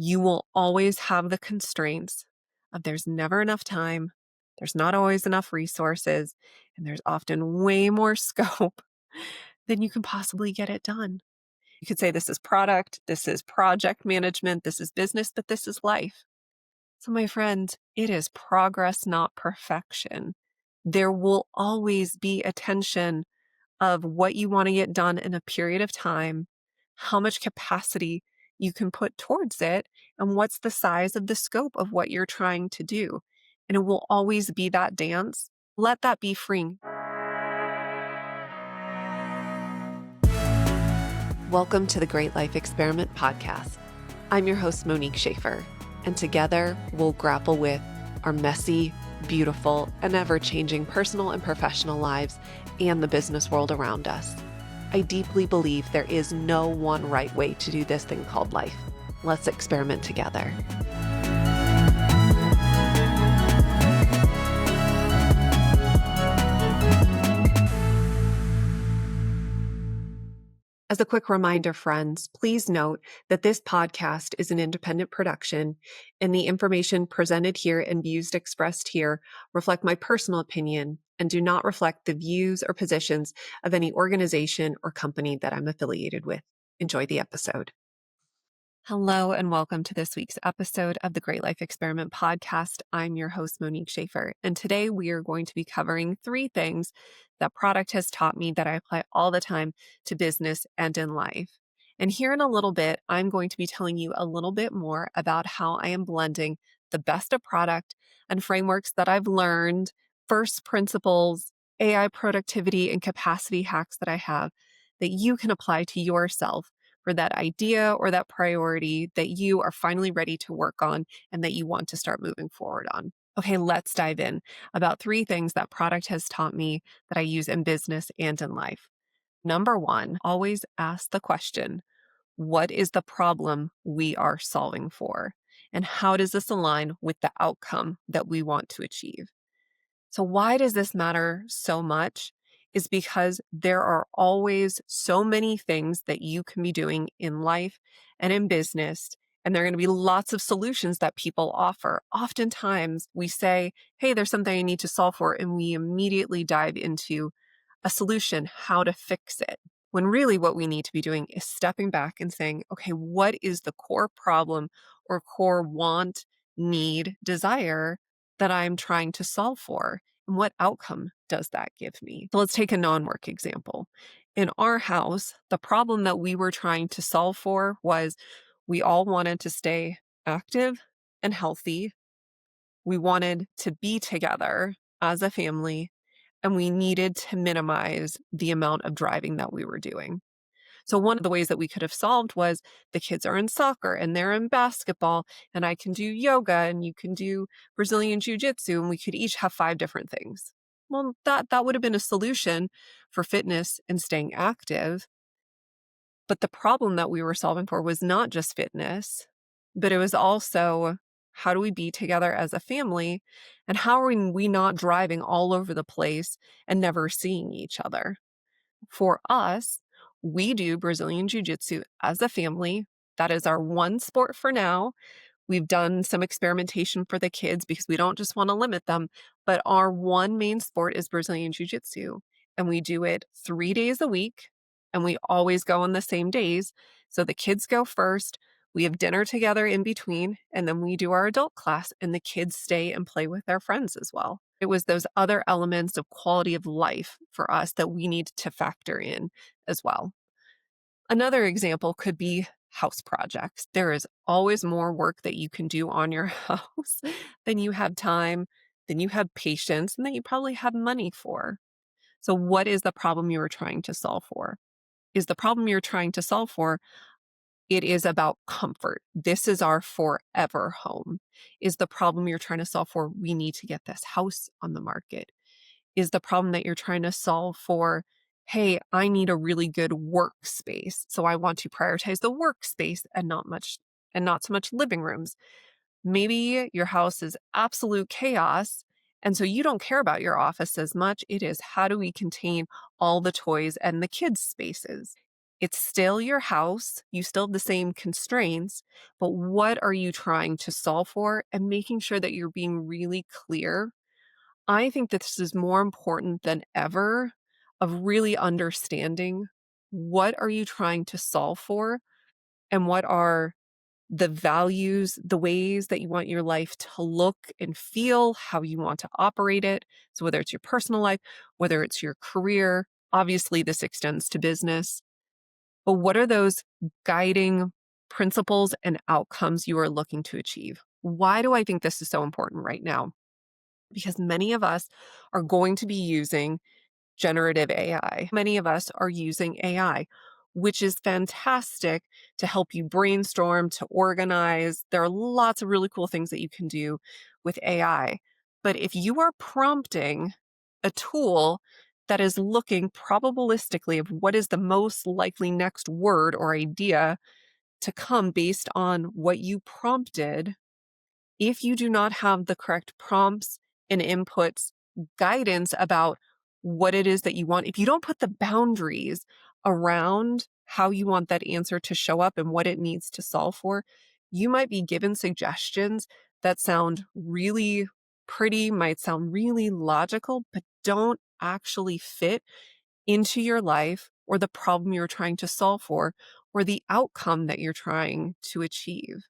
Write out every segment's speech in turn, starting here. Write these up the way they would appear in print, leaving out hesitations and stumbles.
you will always have the constraints of there's never enough time, there's not always enough resources, and there's often way more scope than you can possibly get it done. You could say this is product, this is project management, this is business, but this is life. So, my friend, it is progress, not perfection. There will always be a tension of what you want to get done in a period of time, how much capacity you can put towards it, and what's the size of the scope of what you're trying to do. And it will always be that dance. Let that be freeing. Welcome to the Great Life Experiment podcast. I'm your host, Monique Schaefer, and together we'll grapple with our messy, beautiful, and ever-changing personal and professional lives and the business world around us. I deeply believe there is no one right way to do this thing called life. Let's experiment together. As a quick reminder, friends, please note that this podcast is an independent production, and the information presented here and views expressed here reflect my personal opinion and do not reflect the views or positions of any organization or company that I'm affiliated with. Enjoy the episode. Hello, and welcome to this week's episode of the Great Life Experiment podcast. I'm your host, Monique Schaefer, and today we are going to be covering 3 things that product has taught me that I apply all the time to business and in life. And here in a little bit, I'm going to be telling you a little bit more about how I am blending the best of product and frameworks that I've learned, first principles, AI productivity, and capacity hacks that I have that you can apply to yourself for that idea or that priority that you are finally ready to work on and that you want to start moving forward on. Okay, let's dive in about 3 things that product has taught me that I use in business and in life. Number 1, always ask the question, what is the problem we are solving for? And how does this align with the outcome that we want to achieve? So why does this matter so much? Is because there are always so many things that you can be doing in life and in business, and there are going to be lots of solutions that people offer. Oftentimes we say, hey, there's something I need to solve for, and we immediately dive into a solution, how to fix it. When really what we need to be doing is stepping back and saying, okay, what is the core problem or core want, need, desire that I'm trying to solve for? And what outcome does that give me? So let's take a non-work example. In our house, the problem that we were trying to solve for was we all wanted to stay active and healthy. We wanted to be together as a family, and we needed to minimize the amount of driving that we were doing. So one of the ways that we could have solved was the kids are in soccer and they're in basketball, and I can do yoga and you can do Brazilian jiu-jitsu, and we could each have 5 different things. Well, that would have been a solution for fitness and staying active. But the problem that we were solving for was not just fitness, but it was also how do we be together as a family, and how are we not driving all over the place and never seeing each other? For us, we do Brazilian Jiu-Jitsu as a family. That is our one sport for now. We've done some experimentation for the kids because we don't just want to limit them, but our one main sport is Brazilian Jiu-Jitsu, and we do it 3 days a week, and we always go on the same days. So the kids go first, we have dinner together in between, and then we do our adult class, and the kids stay and play with their friends as well. It was those other elements of quality of life for us that we need to factor in as well. Another example could be house projects. There is always more work that you can do on your house than you have time, than you have patience, and that you probably have money for. So what is the problem you are trying to solve for? Is the problem you're trying to solve for, it is about comfort. This is our forever home. Is the problem you're trying to solve for, we need to get this house on the market? Is the problem that you're trying to solve for, hey, I need a really good workspace, so I want to prioritize the workspace and not so much living rooms. Maybe your house is absolute chaos, and so you don't care about your office as much. It is how do we contain all the toys and the kids' spaces? It's still your house. You still have the same constraints, but what are you trying to solve for? And making sure that you're being really clear. I think that this is more important than ever of really understanding what are you trying to solve for and what are the values, the ways that you want your life to look and feel, how you want to operate it. So whether it's your personal life, whether it's your career, obviously this extends to business. But what are those guiding principles and outcomes you are looking to achieve? Why do I think this is so important right now? Because many of us are going to be using generative AI. Many of us are using AI, which is fantastic to help you brainstorm, to organize. There are lots of really cool things that you can do with AI. But if you are prompting a tool that is looking probabilistically of what is the most likely next word or idea to come based on what you prompted, if you do not have the correct prompts and inputs, guidance about what it is that you want, if you don't put the boundaries around how you want that answer to show up and what it needs to solve for, you might be given suggestions that sound really pretty, might sound really logical, but don't actually fit into your life or the problem you're trying to solve for or the outcome that you're trying to achieve.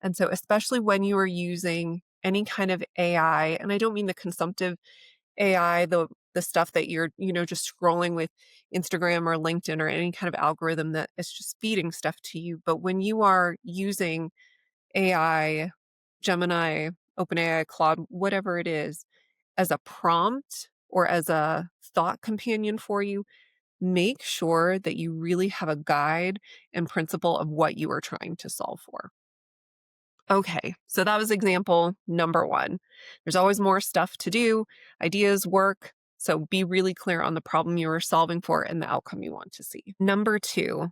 And so especially when you are using any kind of AI, and I don't mean the consumptive AI, the stuff that you're, just scrolling with Instagram or LinkedIn or any kind of algorithm that is just feeding stuff to you. But when you are using AI, Gemini, OpenAI, Claude, whatever it is, as a prompt or as a thought companion for you, make sure that you really have a guide and principle of what you are trying to solve for. Okay, so that was example number one. There's always more stuff to do, ideas, work. So be really clear on the problem you are solving for and the outcome you want to see. Number two,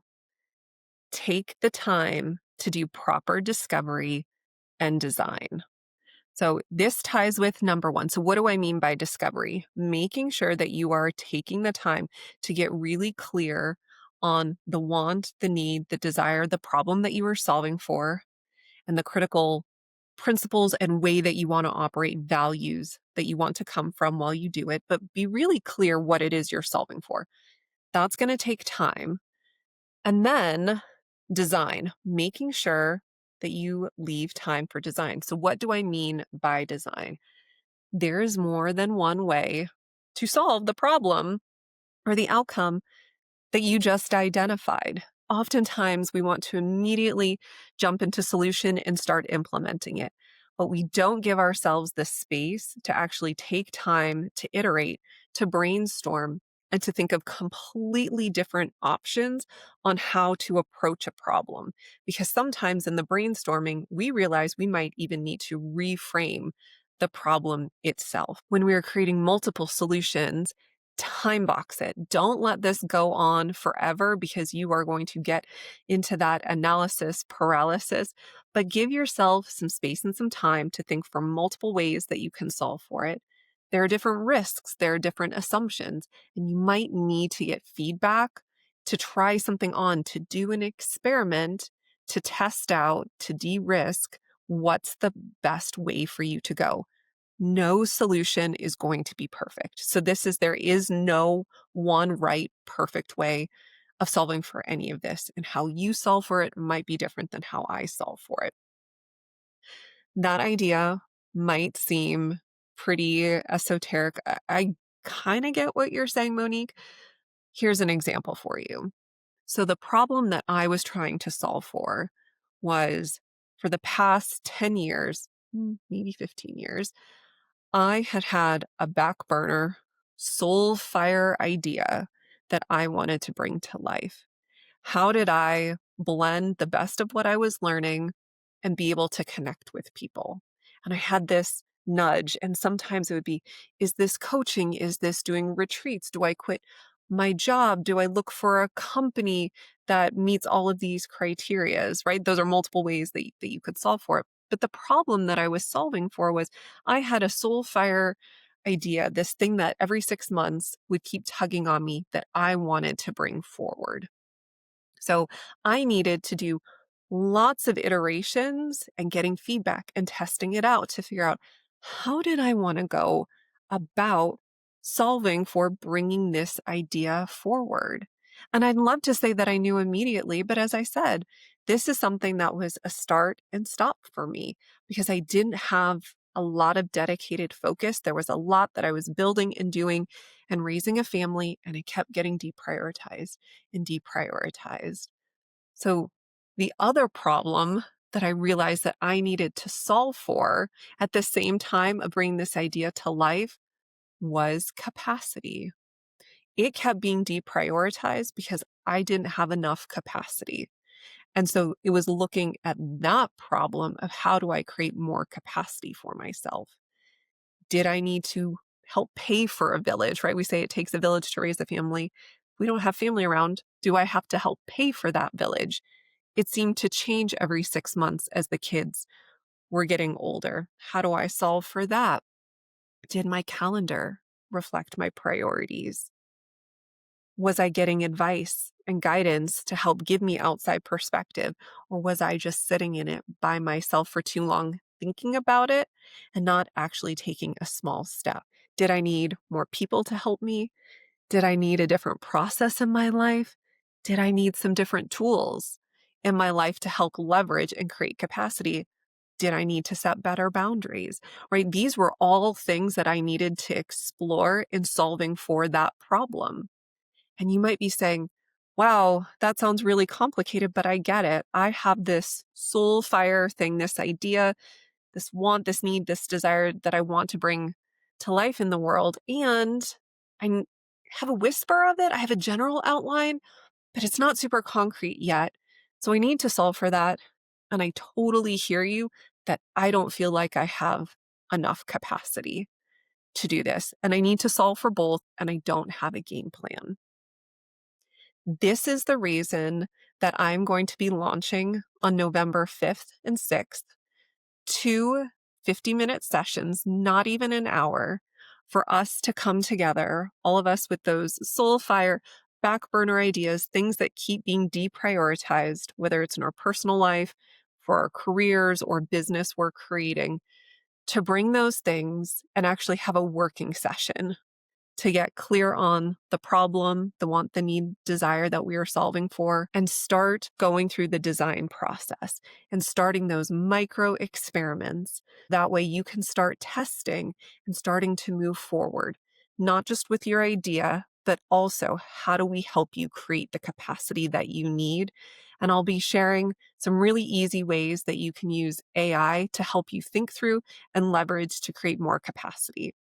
take the time to do proper discovery and design. So this ties with number one. So what do I mean by discovery? Making sure that you are taking the time to get really clear on the want, the need, the desire, the problem that you are solving for, and the critical principles and way that you want to operate, values that you want to come from while you do it, but be really clear what it is you're solving for. That's going to take time. And then design, making sure that you leave time for design. So what do I mean by design? There is more than one way to solve the problem or the outcome that you just identified. Oftentimes, we want to immediately jump into solution and start implementing it, but we don't give ourselves the space to actually take time to iterate, to brainstorm, and to think of completely different options on how to approach a problem. Because sometimes in the brainstorming, we realize we might even need to reframe the problem itself. When we are creating multiple solutions, time box it. Don't let this go on forever because you are going to get into that analysis paralysis, but give yourself some space and some time to think for multiple ways that you can solve for it. There are different risks, there are different assumptions, and you might need to get feedback to try something on, to do an experiment, to test out, to de-risk what's the best way for you to go. No solution is going to be perfect. So there is no one right, perfect way of solving for any of this. And how you solve for it might be different than how I solve for it. That idea might seem pretty esoteric. I kind of get what you're saying, Monique. Here's an example for you. So the problem that I was trying to solve for was for the past 10 years, maybe 15 years, I had a back burner soul fire idea that I wanted to bring to life. How did I blend the best of what I was learning and be able to connect with people? And I had this nudge, and sometimes it would be, is this coaching? Is this doing retreats? Do I quit my job? Do I look for a company that meets all of these criterias, right? Those are multiple ways that you could solve for it. But the problem that I was solving for was I had a soul fire idea, this thing that every 6 months would keep tugging on me that I wanted to bring forward. So I needed to do lots of iterations and getting feedback and testing it out to figure out how did I want to go about solving for bringing this idea forward. And I'd love to say that I knew immediately, but as I said, this is something that was a start and stop for me because I didn't have a lot of dedicated focus. There was a lot that I was building and doing and raising a family, and it kept getting deprioritized and deprioritized. So the other problem that I realized that I needed to solve for at the same time of bringing this idea to life was capacity. It kept being deprioritized because I didn't have enough capacity. And so it was looking at that problem of how do I create more capacity for myself? Did I need to help pay for a village, right? We say it takes a village to raise a family. If we don't have family around, do I have to help pay for that village? It seemed to change every 6 months as the kids were getting older. How do I solve for that? Did my calendar reflect my priorities? Was I getting advice and guidance to help give me outside perspective? Or was I just sitting in it by myself for too long, thinking about it and not actually taking a small step? Did I need more people to help me? Did I need a different process in my life? Did I need some different tools in my life to help leverage and create capacity? Did I need to set better boundaries? Right? These were all things that I needed to explore in solving for that problem. And you might be saying, wow, that sounds really complicated, but I get it. I have this soul fire thing, this idea, this want, this need, this desire that I want to bring to life in the world. And I have a whisper of it. I have a general outline, but it's not super concrete yet. So I need to solve for that. And I totally hear you that I don't feel like I have enough capacity to do this. And I need to solve for both. And I don't have a game plan. This is the reason that I'm going to be launching on November 5th and 6th, two 50-minute sessions, not even an hour, for us to come together, all of us with those soul fire, back burner ideas, things that keep being deprioritized, whether it's in our personal life, for our careers or business we're creating, to bring those things and actually have a working session to get clear on the problem, the want, the need, desire that we are solving for, and start going through the design process and starting those micro experiments. That way you can start testing and starting to move forward, not just with your idea, but also how do we help you create the capacity that you need? And I'll be sharing some really easy ways that you can use AI to help you think through and leverage to create more capacity.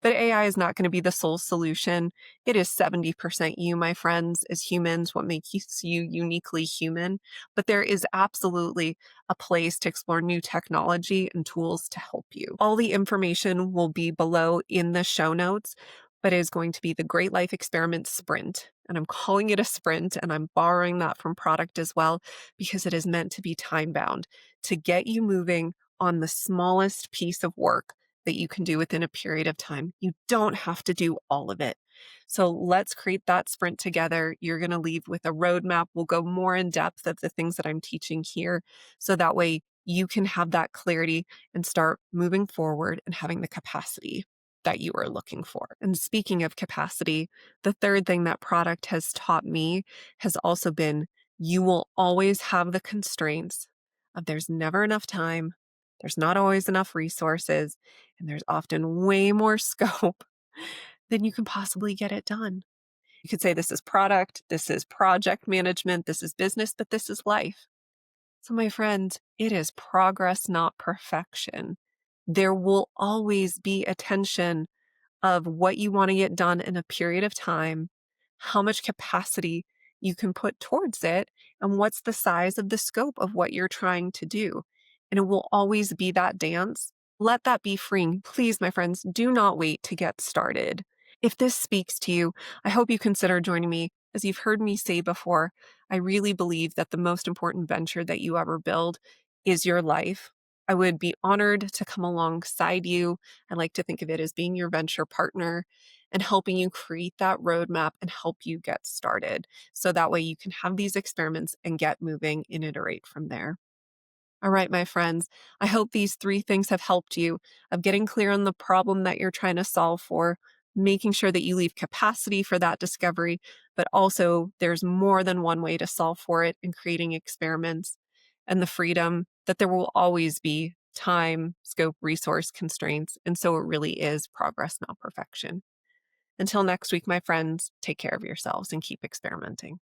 But AI is not going to be the sole solution. It is 70% you, my friends, as humans, what makes you uniquely human. But there is absolutely a place to explore new technology and tools to help you. All the information will be below in the show notes, but it is going to be the Great Life Experiment Sprint. And I'm calling it a sprint, and I'm borrowing that from product as well, because it is meant to be time bound to get you moving on the smallest piece of work that you can do within a period of time. You don't have to do all of it. So let's create that sprint together. You're going to leave with a roadmap. We'll go more in depth of the things that I'm teaching here. So that way you can have that clarity and start moving forward and having the capacity that you are looking for. And speaking of capacity, the third thing that product has taught me has also been you will always have the constraints of there's never enough time. There's not always enough resources, and there's often way more scope than you can possibly get it done. You could say this is product, this is project management, this is business, but this is life. So, my friend, it is progress, not perfection. There will always be a tension of what you want to get done in a period of time, how much capacity you can put towards it, and what's the size of the scope of what you're trying to do. And it will always be that dance. Let that be freeing. Please, my friends, do not wait to get started. If this speaks to you, I hope you consider joining me. As you've heard me say before, I really believe that the most important venture that you ever build is your life. I would be honored to come alongside you. I like to think of it as being your venture partner and helping you create that roadmap and help you get started. So that way you can have these experiments and get moving and iterate from there. All right, my friends, I hope these three things have helped you of getting clear on the problem that you're trying to solve for, making sure that you leave capacity for that discovery, but also there's more than one way to solve for it and creating experiments, and the freedom that there will always be time, scope, resource constraints. And so it really is progress, not perfection. Until next week, my friends, take care of yourselves and keep experimenting.